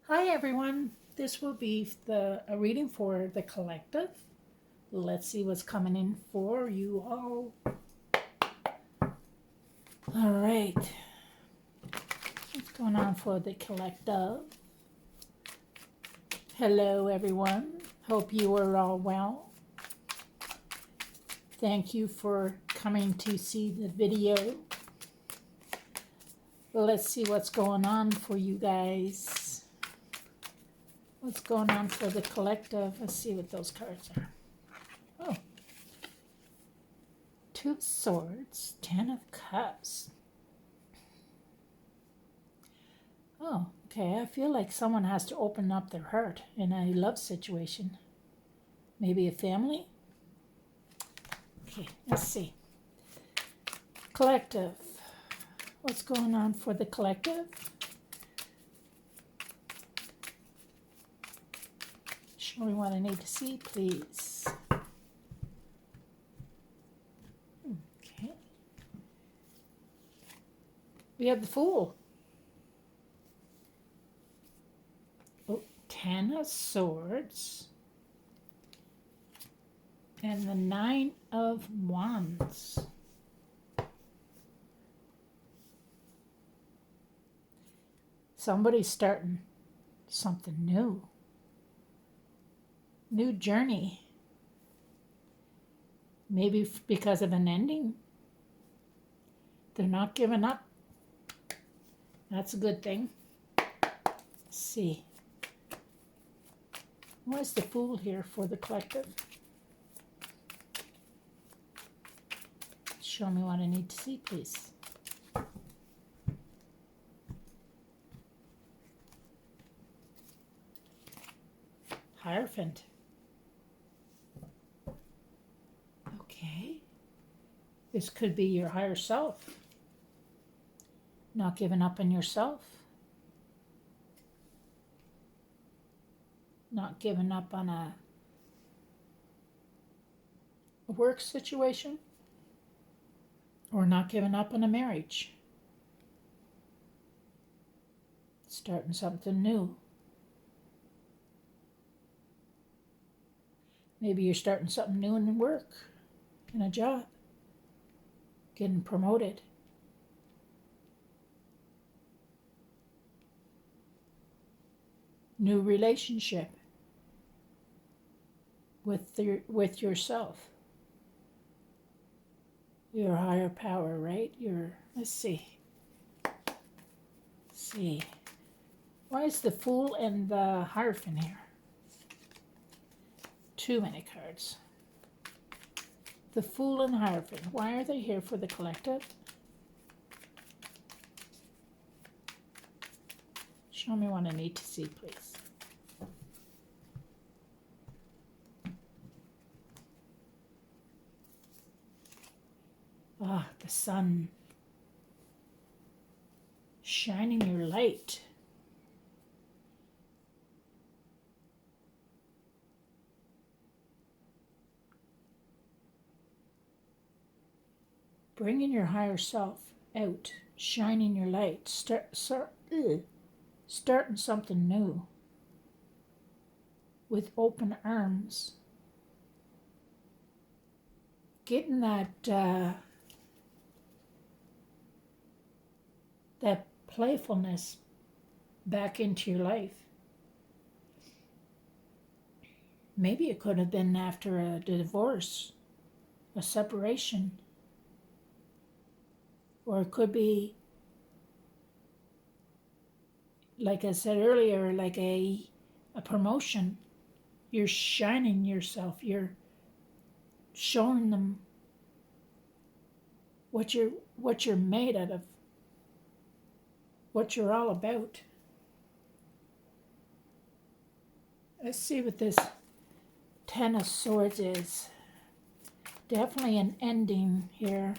Hi everyone, this will be a reading for the collective. Let's see what's coming in for you all. All right, what's going on for the collective? Hello everyone, hope you are all well. Thank you for coming to see the video. Let's see what's going on for you guys. What's going on for the collective? Let's see what those cards are. Oh, Two of Swords, Ten of Cups. Oh, okay. I feel like someone has to open up their heart in a love situation. Maybe a family? Okay, let's see. Collective. What's going on for the collective? Show me what I need to see, please. Okay. We have the Fool. Oh, Ten of Swords. And the Nine of Wands. Somebody's starting something new. New journey. Maybe because of an ending. They're not giving up. That's a good thing. Let's see. Where's the Fool here for the collective? Show me what I need to see, please. Hierophant. Okay. This could be your higher self. Not giving up on yourself. Not giving up on a work situation. Or not giving up on a marriage. Starting something new. Maybe you're starting something new in work, in a job, getting promoted. New relationship with yourself. Your higher power, right? Let's see. Why is the Fool and the Hierophant here? Too many cards. The Fool and Hierophant. Why are they here for the collective? Show me what I need to see, please. Ah, the sun. Shining your light. Bringing your higher self out. Shining your light. Starting something new. With open arms. Getting that playfulness back into your life. Maybe it could have been after a divorce, a separation, or it could be, like I said earlier, like a promotion. You're shining yourself. You're showing them what you're made out of, what you're all about. Let's see what this Ten of Swords is. Definitely an ending here.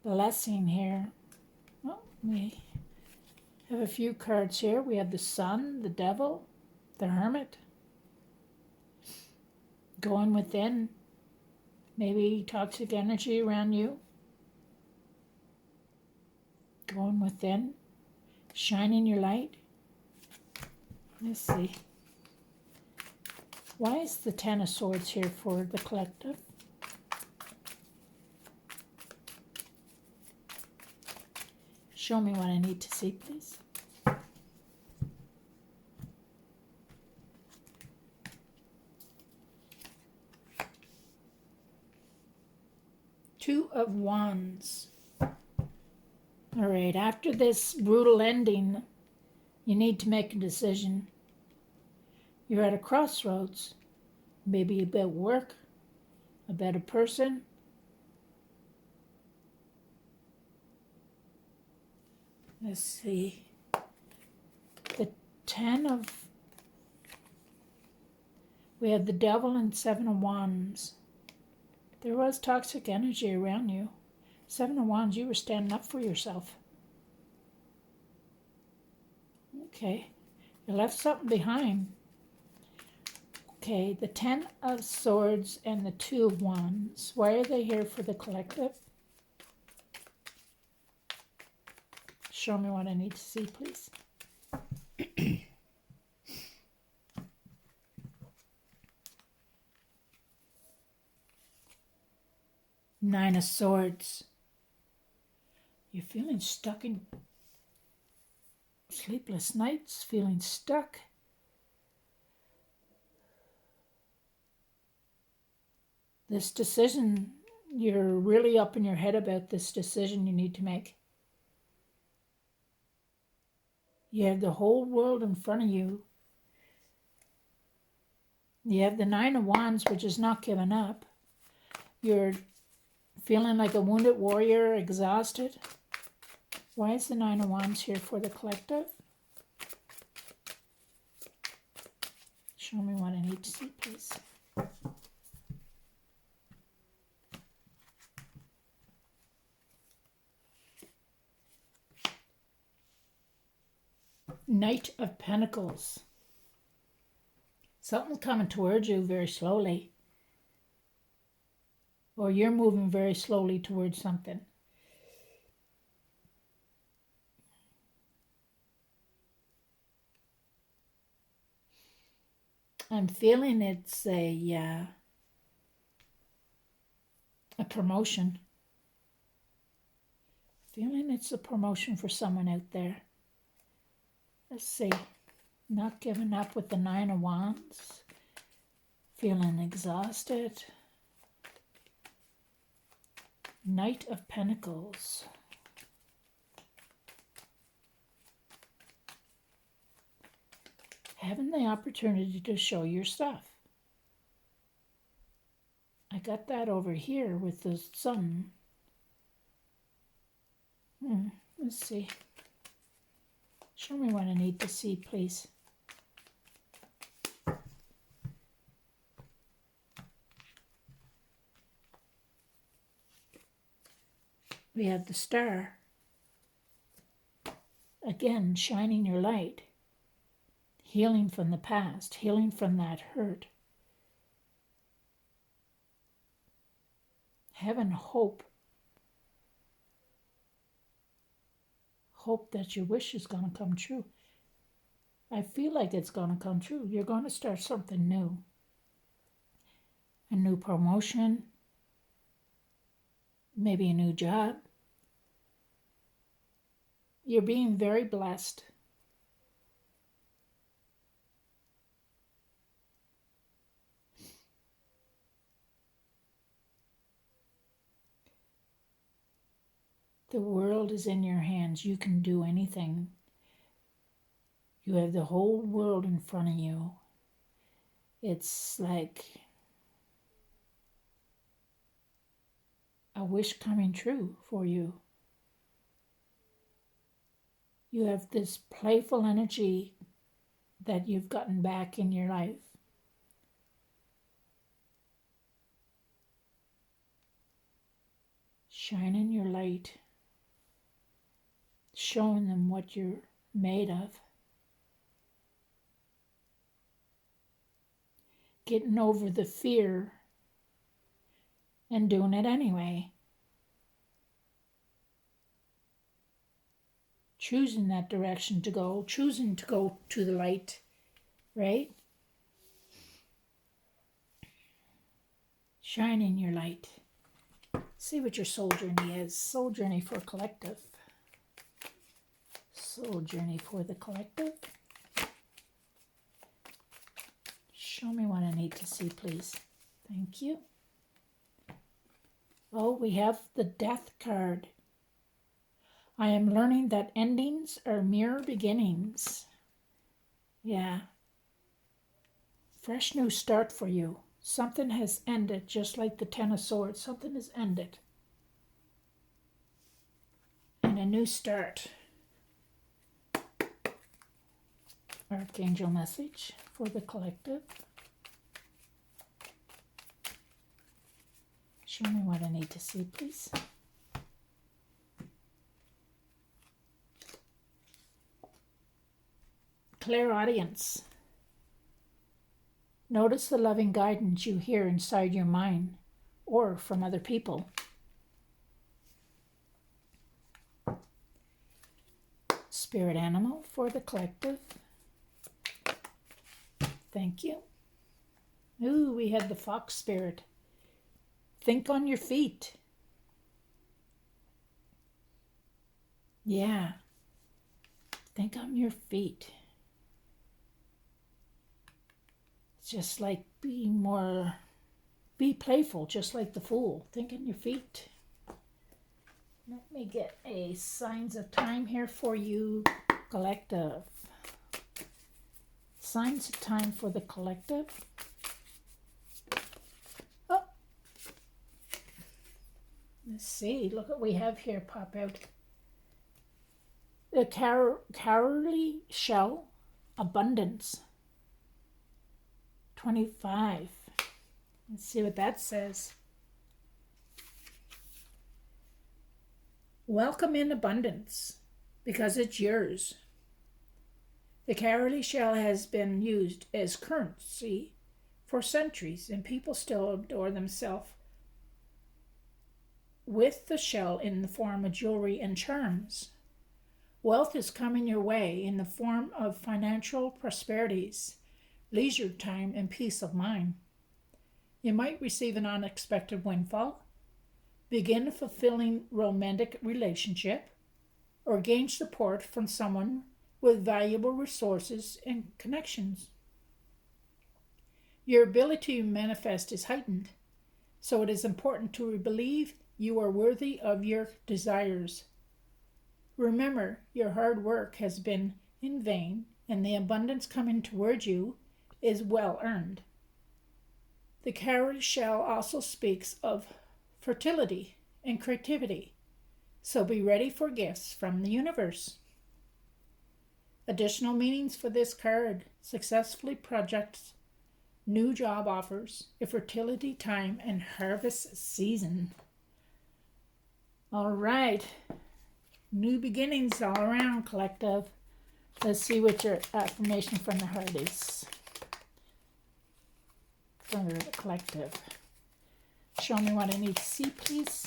Blessing here. Oh, we have a few cards here. We have the Sun, the Devil, the Hermit. Going within. Maybe toxic energy around you. Going within, shining your light. Let's see. Why is the Ten of Swords here for the collective? Show me what I need to see, please. Two of Wands. All right, after this brutal ending, you need to make a decision. You're at a crossroads, maybe about work, about a person. Let's see. The we have the Devil and Seven of Wands. There was toxic energy around you. Seven of Wands, you were standing up for yourself. Okay, you left something behind. Okay, the Ten of Swords and the Two of Wands. Why are they here for the collective? Show me what I need to see, please. Nine of Swords. You're feeling stuck in sleepless nights, feeling stuck. This decision, you're really up in your head about this decision you need to make. You have the whole world in front of you. You have the Nine of Wands, which is not giving up. You're feeling like a wounded warrior, exhausted. Why is the Nine of Wands here for the collective? Show me what I need to see, please. Knight of Pentacles. Something's coming towards you very slowly. Or you're moving very slowly towards something. I'm feeling it's a promotion. Feeling it's a promotion for someone out there. Let's see. Not giving up with the Nine of Wands. Feeling exhausted. Knight of Pentacles. Having the opportunity to show your stuff. I got that over here with the Sun. Let's see. Show me what I need to see, please. We have the Star. Again, shining your light. Healing from the past, healing from that hurt. Having hope. Hope that your wish is going to come true. I feel like it's going to come true. You're going to start something new. A new promotion. Maybe a new job. You're being very blessed. The world is in your hands. You can do anything. You have the whole world in front of you. It's like a wish coming true for you. You have this playful energy that you've gotten back in your life. Shining your light. Showing them what you're made of. Getting over the fear and doing it anyway. choosing that direction to go, choosing to go to the light, right? Shining your light. See what your soul journey is. Soul journey for collective. Soul journey for the collective. Show me what I need to see, please. Thank you. Oh, we have the Death card. I am learning that endings are mere beginnings. Yeah. Fresh new start for you. Something has ended, just like the Ten of Swords. Something has ended. And a new start. Archangel message for the collective. Show me what I need to see, please. Clairaudience. Notice the loving guidance you hear inside your mind or from other people. Spirit animal for the collective. Thank you. Ooh, we had the fox spirit. Think on your feet. Yeah. Think on your feet. It's just like be playful, just like the Fool. Think on your feet. Let me get a signs of time here for you, collective. Signs of time for the collective. Oh. Let's see. Look what we have here pop out. The cowardly shell, abundance. 25. Let's see what that says. Welcome in abundance, because it's yours. The cowardly shell has been used as currency for centuries, and people still adore themselves with the shell in the form of jewelry and charms. Wealth is coming your way in the form of financial prosperities, leisure time, and peace of mind. You might receive an unexpected windfall, begin a fulfilling romantic relationship, or gain support from someone with valuable resources and connections. Your ability to manifest is heightened, so it is important to believe you are worthy of your desires. Remember, your hard work has been in vain, and the abundance coming toward you is well earned. The coward shell also speaks of fertility and creativity, so be ready for gifts from the universe. Additional meanings for this card: successfully projects, new job offers, a fertility time, and harvest season. All right. New beginnings all around, collective. Let's see what your affirmation from the heart is. For the collective. Show me what I need to see, please.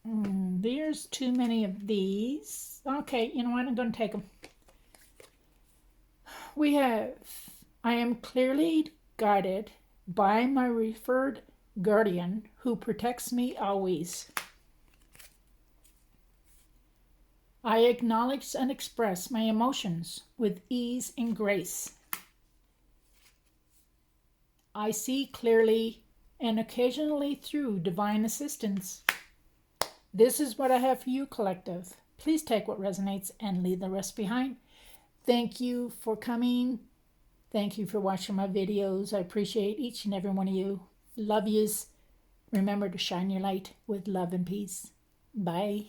There's too many of these. Okay, you know what? I'm going to take them. We have, I am clearly guided by my referred guardian who protects me always. I acknowledge and express my emotions with ease and grace. I see clearly and occasionally through divine assistance. This is what I have for you, collective. Please take what resonates and leave the rest behind. Thank you for coming. Thank you for watching my videos. I appreciate each and every one of you. Love yous. Remember to shine your light with love and peace. Bye.